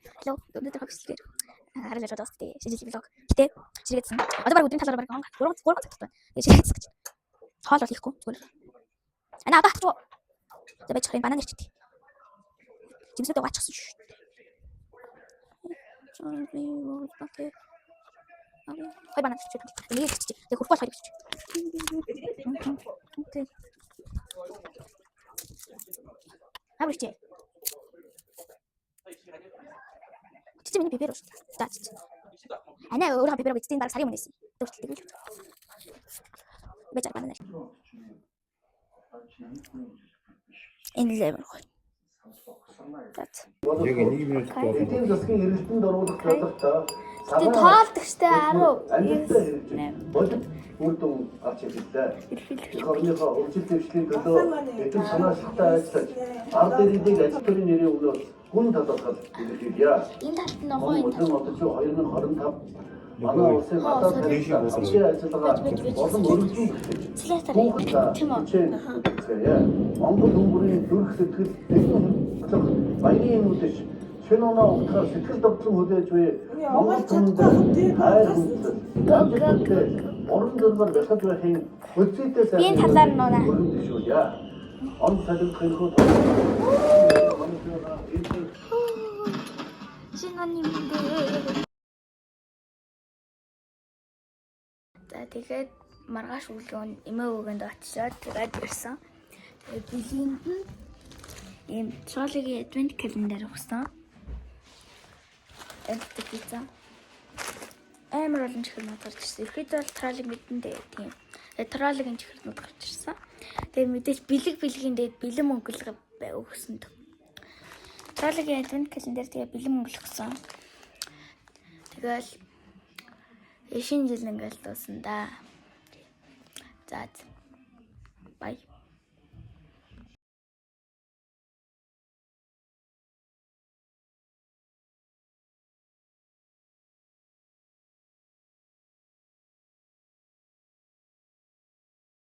Hello, өнөөдөр хөвсөлтөөр хараад байгаа даа. Шижил влог. Гэтэ ширээдсэн. Одоо баг өдрийн талаар баг 3 цаг татсан. Тэгээ ширээдсэн гэж. Хоол бол хийхгүй зүгээр. Ана одоо хатчих. За байж хрен банан ирчихдээ. Жимсэд угаачихсан шүү. Хай банан ирчихдээ. Тэгээ ирчихдээ. Тэгээ хурц хоёр ирчихдээ. Авричээ. Чи миний бибер ууш. За. Ана өөрөө бибер өгсөн баг сарын өмнөөс. Төвчлээ гэж. Бэжар банан. Энэ левер хой. Яг нэг минут болох. Эдийн засгийн эргэлтэнд оруулах зорилготой Тэ тоолдогчтой 10. бодит үр дүн авч ирлээ. Орныхоо өвчл дэвшлийн төлөө эдийн санаачтай ажиллаж ард иргэдийг ажил төрийн нэрийн өмнөөс гүн талбархал илэрхийлье. Энэ талд нь гоо энэ. Одоо 2025 манай улсын гадаад харилцаа ажиллагаа олон өргөжлөн тийм үү. Монгол хүмүүрийн зүрх сэтгэл баярын үдэш шинэ оноо ухтахаар сэтгэл давтлан хүлээж буй Монгол хүмүүст хайр хүндэт орон дөрмөр бэлгэж байхын хөдөлгөөтэй сайн Энэ талаар нь нуунаа. өргөжлөе. Он салхи хөө Шинэний За тэгээд маргааш өглөө эмээ өгөнд очиод тэгээд ирсэн. Тэгээд билийн ийм Trolling Advent Calendar өгсөн. Эдгээр пицца. Амар олон чихэр гарч ирсэн. Ихэд бол Trolling мэдэн тийм. Тэгээд Trolling чихэр гарч ирсэн. Тэгээд мэдээж бэлгийн дээд бэлэн мөнгөлг өгсөн. Trolling Advent Calendar тэгээд бэлэн мөнгөл өгсөн. Тэгэл шинэ жил ингээл дуусна да. За. Бай.